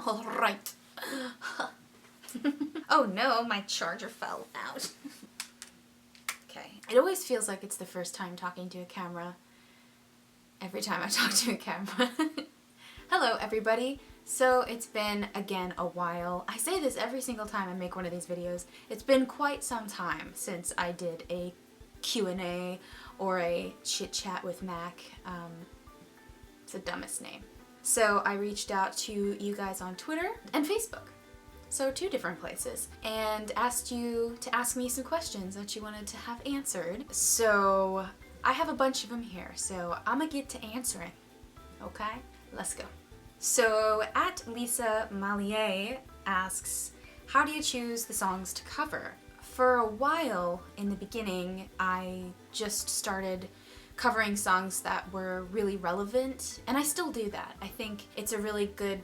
Alright. Oh no, my charger fell out. Okay. It always feels like it's the first time talking to a camera. Every time I talk to a camera. Hello everybody. So it's been, again, a while. I say this every single time I make one of these videos. It's been quite some time since I did a Q&A or a chit chat with Mack. It's the dumbest name. So I reached out to you guys on Twitter and Facebook. So 2 different places. And asked you to ask me some questions that you wanted to have answered. So I have a bunch of them here. So I'm gonna get to answering. Okay? Let's go. So at Lisa Mallier asks, how do you choose the songs to cover? For a while in the beginning, I just started covering songs that were really relevant, and I still do that. I think it's a really good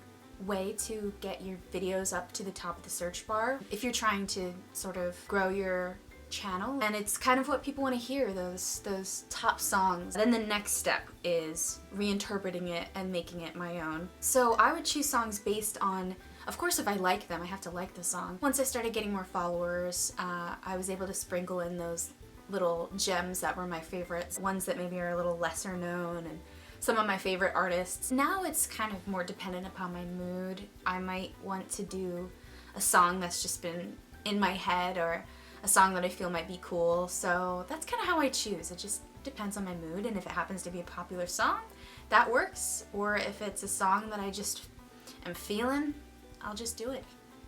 way to get your videos up to the top of the search bar if you're trying to sort of grow your channel, and it's kind of what people want to hear, those top songs. Then the next step is reinterpreting it and making it my own. So I would choose songs based on, of course, if I like them, I have to like the song. Once I started getting more followers, I was able to sprinkle in those little gems that were my favorites, ones that maybe are a little lesser known, and some of my favorite artists. Now it's kind of more dependent upon my mood. I might want to do a song that's just been in my head, or a song that I feel might be cool. So that's kind of how I choose. It just depends on my mood, and if it happens to be a popular song, that works. Or if it's a song that I just am feeling, I'll just do it.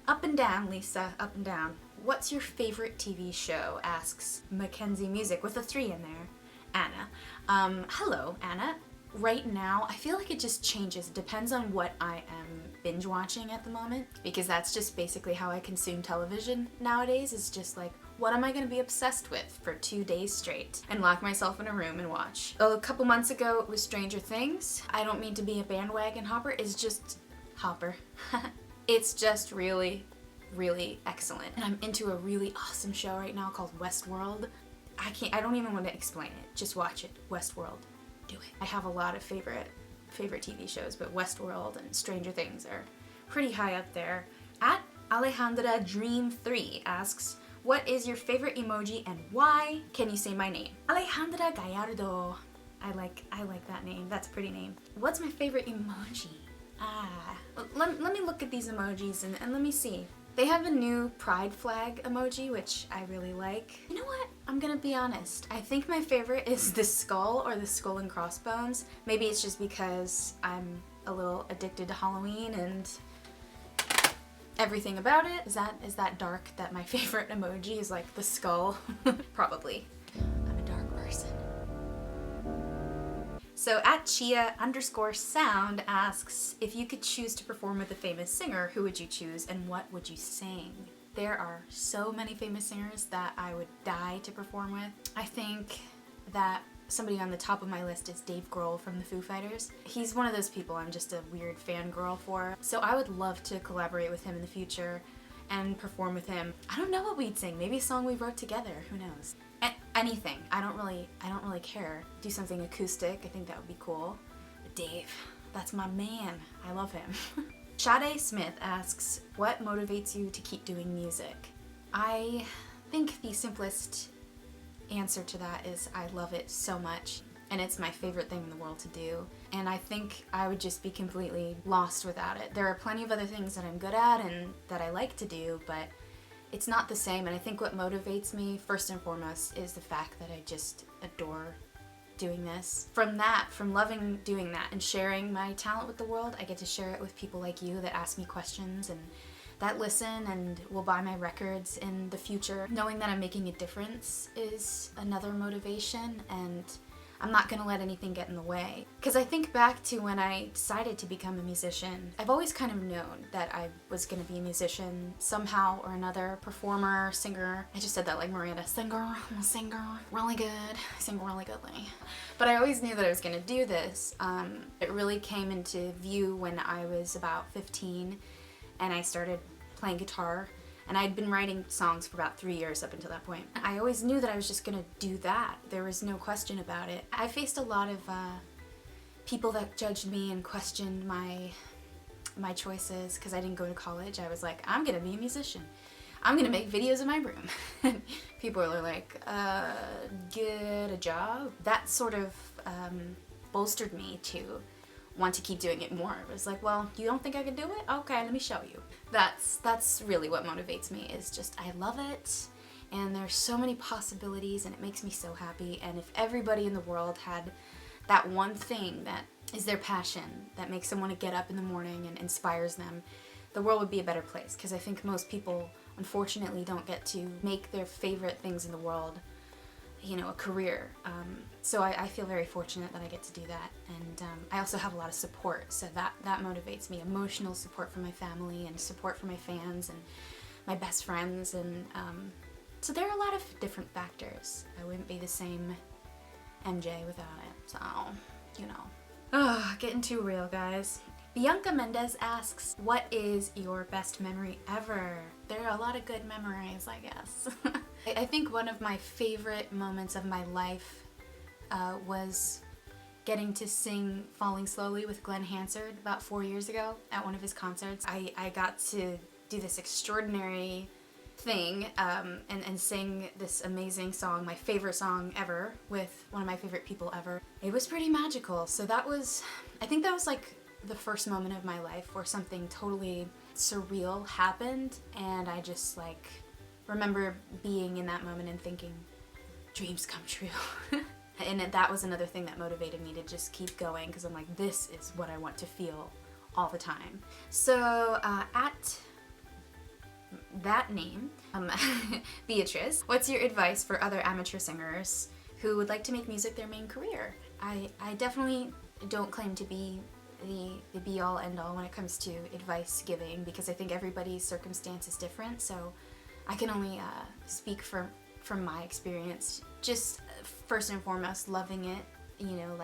Up and down, Lisa, up and down. What's your favorite TV show? Asks Mackenzie Music with a 3 in there. Anna. Hello, Anna. Right now, I feel like it just changes. It depends on what I am binge watching at the moment, because that's just basically how I consume television nowadays. Is just like, what am I going to be obsessed with for 2 days straight and lock myself in a room and watch? A couple months ago, it was Stranger Things. I don't mean to be a bandwagon hopper. It's just hopper. It's just really, really excellent. And I'm into a really awesome show right now called Westworld. I don't even want to explain it. Just watch it. Westworld. Do it. I have a lot of favorite TV shows, but Westworld and Stranger Things are pretty high up there. At Alejandra Dream 3 asks, what is your favorite emoji and why? Can you say my name? Alejandra Gallardo. I like that name. That's a pretty name. What's my favorite emoji? Let me look at these emojis and let me see. They have a new pride flag emoji, which I really like. You know what? I'm gonna be honest. I think my favorite is the skull, or the skull and crossbones. Maybe it's just because I'm a little addicted to Halloween and everything about it. Is that dark that my favorite emoji is like the skull? Probably. I'm a dark person. So at Chia_sound asks, if you could choose to perform with a famous singer, who would you choose and what would you sing? There are so many famous singers that I would die to perform with. I think that somebody on the top of my list is Dave Grohl from the Foo Fighters. He's one of those people I'm just a weird fangirl for. So I would love to collaborate with him in the future and perform with him. I don't know what we'd sing. Maybe a song we wrote together. Who knows? Anything. I don't really care. Do something acoustic. I think that would be cool. But Dave, that's my man. I love him. Sade Smith asks, what motivates you to keep doing music? I think the simplest answer to that is I love it so much, and it's my favorite thing in the world to do, and I think I would just be completely lost without it. There are plenty of other things that I'm good at and that I like to do, but it's not the same. And I think what motivates me first and foremost is the fact that I just adore doing this. From loving doing that and sharing my talent with the world, I get to share it with people like you that ask me questions and that listen and will buy my records in the future. Knowing that I'm making a difference is another motivation, and I'm not gonna let anything get in the way. Because I think back to when I decided to become a musician, I've always kind of known that I was gonna be a musician somehow or another, performer, singer. I just said that like Miranda. Singer, really good, sing really goodly. But I always knew that I was gonna do this. It really came into view when I was about 15 and I started playing guitar. And I'd been writing songs for about 3 years up until that point. I always knew that I was just gonna do that. There was no question about it. I faced a lot of people that judged me and questioned my my choices, because I didn't go to college, I was like, I'm gonna be a musician. I'm gonna make videos in my room. And people are like, get a job. That sort of bolstered me to want to keep doing it more. It was like, well, you don't think I can do it? Okay, let me show you. That's really what motivates me, is just I love it, and there's so many possibilities, and it makes me so happy. And if everybody in the world had that one thing that is their passion, that makes them want to get up in the morning and inspires them, the world would be a better place. Because I think most people, unfortunately, don't get to make their favorite things in the world, you know, a career. So I feel very fortunate that I get to do that. And I also have a lot of support, so that motivates me. Emotional support from my family, and support from my fans and my best friends. And so there are a lot of different factors. I wouldn't be the same MJ without it. So, you know. Getting too real, guys. Bianca Mendez asks, what is your best memory ever? There are a lot of good memories, I guess. I think one of my favorite moments of my life was getting to sing Falling Slowly with Glenn Hansard about 4 years ago at one of his concerts. I got to do this extraordinary thing and sing this amazing song, my favorite song ever, with one of my favorite people ever. It was pretty magical. So I think that was like the first moment of my life where something totally surreal happened, and I just like remember being in that moment and thinking, dreams come true. And that was another thing that motivated me to just keep going, because I'm like, this is what I want to feel all the time. So at that name, Beatrice, what's your advice for other amateur singers who would like to make music their main career? I definitely don't claim to be the be-all end-all when it comes to advice giving, because I think everybody's circumstance is different, so I can only speak from my experience. Just first and foremost, loving it, you know,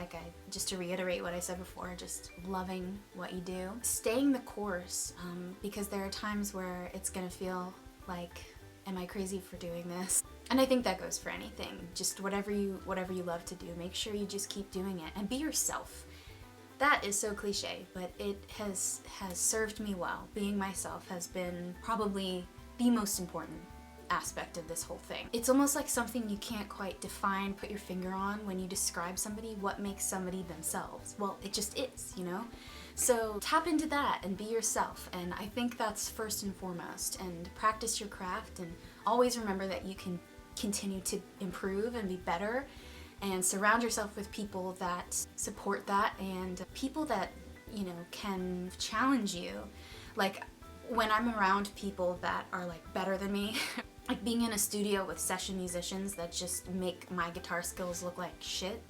just to reiterate what I said before, just loving what you do. Staying the course, because there are times where it's gonna feel like, am I crazy for doing this? And I think that goes for anything. Just whatever you love to do, make sure you just keep doing it and be yourself. That is so cliche, but it has served me well. Being myself has been probably the most important aspect of this whole thing. It's almost like something you can't quite define, put your finger on when you describe somebody, what makes somebody themselves. Well, it just is, you know? So tap into that and be yourself, and I think that's first and foremost. And practice your craft, and always remember that you can continue to improve and be better, and surround yourself with people that support that, and people that, you know, can challenge you. Like, when I'm around people that are like better than me, like being in a studio with session musicians that just make my guitar skills look like shit,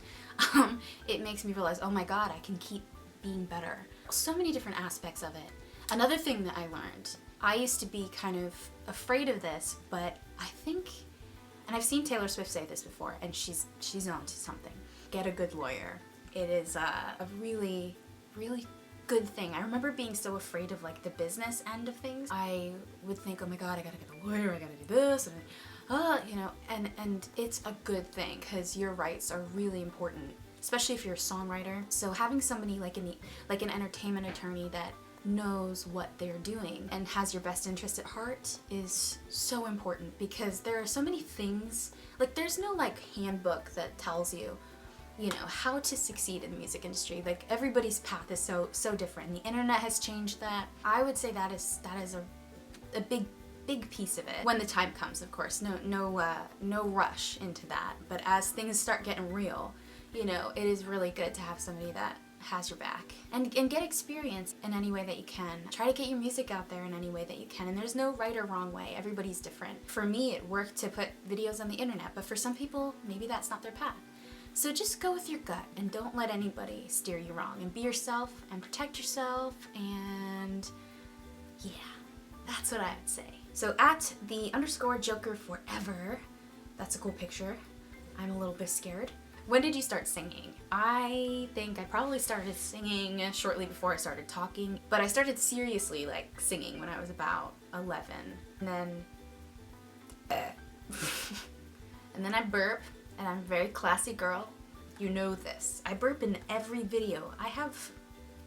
it makes me realize, oh my god, I can keep being better. So many different aspects of it. Another thing that I learned, I used to be kind of afraid of this, but I think, and I've seen Taylor Swift say this before, and she's on to something. Get a good lawyer. It is a really, really good thing. I remember being so afraid of like the business end of things. I would think, oh my god, I gotta get a lawyer, I gotta do this, and you know, and it's a good thing, because your rights are really important, especially if you're a songwriter. So having somebody like an entertainment attorney that knows what they're doing and has your best interest at heart is so important, because there are so many things, like there's no like handbook that tells you, you know, how to succeed in the music industry. Like everybody's path is so different. And the internet has changed that. I would say that is a big piece of it. When the time comes, of course. No rush into that. But as things start getting real, you know, it is really good to have somebody that has your back, and get experience in any way that you can. Try to get your music out there in any way that you can, and there's no right or wrong way. Everybody's different. For me, it worked to put videos on the internet, but for some people, maybe that's not their path. So just go with your gut and don't let anybody steer you wrong, and be yourself and protect yourself, and yeah, that's what I would say. So at the _Joker forever, that's a cool picture. I'm a little bit scared. When did you start singing? I think I probably started singing shortly before I started talking, but I started seriously like singing when I was about 11. And then and then I burp, and I'm a very classy girl. You know this. I burp in every video. I have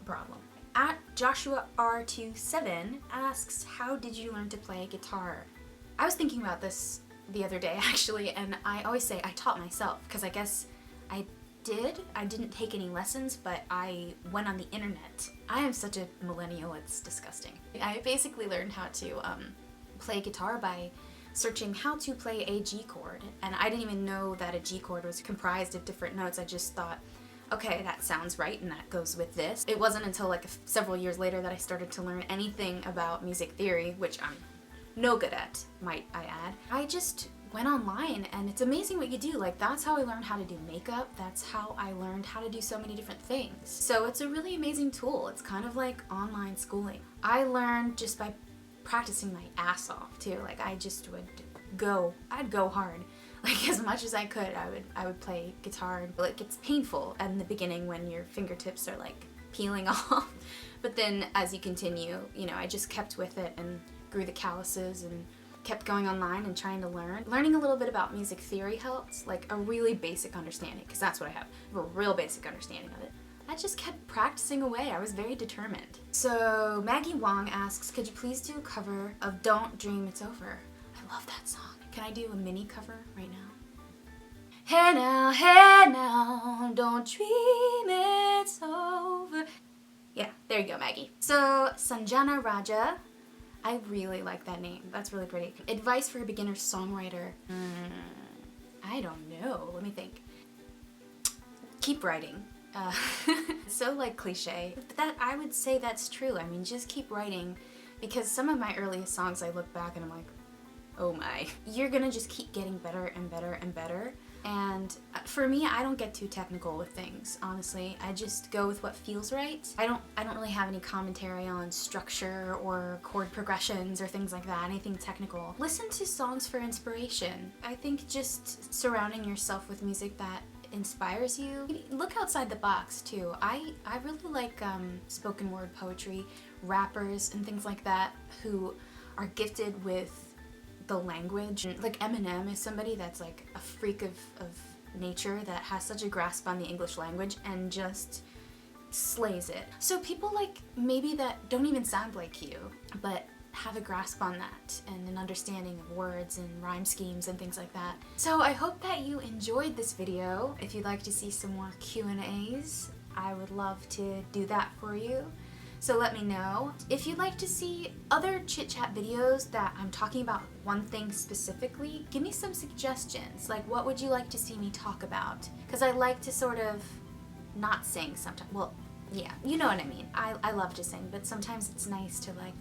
a problem. At Joshua R27 asks, how did you learn to play guitar? I was thinking about this the other day actually, and I always say I taught myself, because I guess I didn't take any lessons, but I went on the internet. I am such a millennial, it's disgusting. I basically learned how to play guitar by searching how to play a G chord, and I didn't even know that a G chord was comprised of different notes. I just thought, okay, that sounds right and that goes with this. It wasn't until like several years later that I started to learn anything about music theory, which I'm no good at, might I add. I just went online, and it's amazing what you do. Like, that's how I learned how to do makeup. That's how I learned how to do so many different things. So it's a really amazing tool. It's kind of like online schooling. I learned just by practicing my ass off too. Like, I'd go hard. Like, as much as I could, I would play guitar. Like, it's painful in the beginning when your fingertips are like peeling off. But then as you continue, you know, I just kept with it and grew the calluses and kept going online and trying to learn. Learning a little bit about music theory helped, like a really basic understanding, because that's what I have, a real basic understanding of it. I just kept practicing away. I was very determined. So Maggie Wong asks, could you please do a cover of Don't Dream It's Over? I love that song. Can I do a mini cover right now? Hey now, don't dream it's over. Yeah, there you go, Maggie. So Sanjana Raja, I really like that name. That's really pretty. Advice for a beginner songwriter. I don't know. Let me think. Keep writing. So like cliche, but that I would say that's true. I mean, just keep writing, because some of my earliest songs I look back and I'm like, oh my. You're gonna just keep getting better and better and better. And for me, I don't get too technical with things, honestly. I just go with what feels right. I don't really have any commentary on structure or chord progressions or things like that, anything technical. Listen to songs for inspiration. I think just surrounding yourself with music that inspires you. Look outside the box too. I really like spoken word poetry, rappers and things like that who are gifted with the language. Like Eminem is somebody that's like a freak of nature that has such a grasp on the English language and just slays it. So people like maybe that don't even sound like you, but have a grasp on that and an understanding of words and rhyme schemes and things like that. So I hope that you enjoyed this video. If you'd like to see some more Q&As, I would love to do that for you. So let me know. If you'd like to see other chit chat videos that I'm talking about one thing specifically, give me some suggestions. Like, what would you like to see me talk about? Because I like to sort of not sing sometimes. Well, yeah, you know what I mean. I love to sing, but sometimes it's nice to like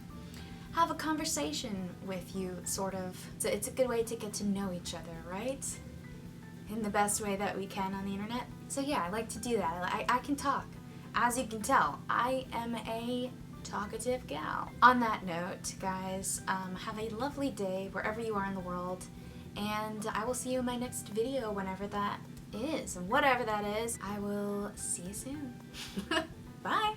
have a conversation with you, sort of. So it's a good way to get to know each other, right? In the best way that we can on the internet. So yeah, I like to do that. I can talk. As you can tell, I am a talkative gal. On that note, guys, have a lovely day wherever you are in the world, and I will see you in my next video whenever that is. And whatever that is, I will see you soon. Bye!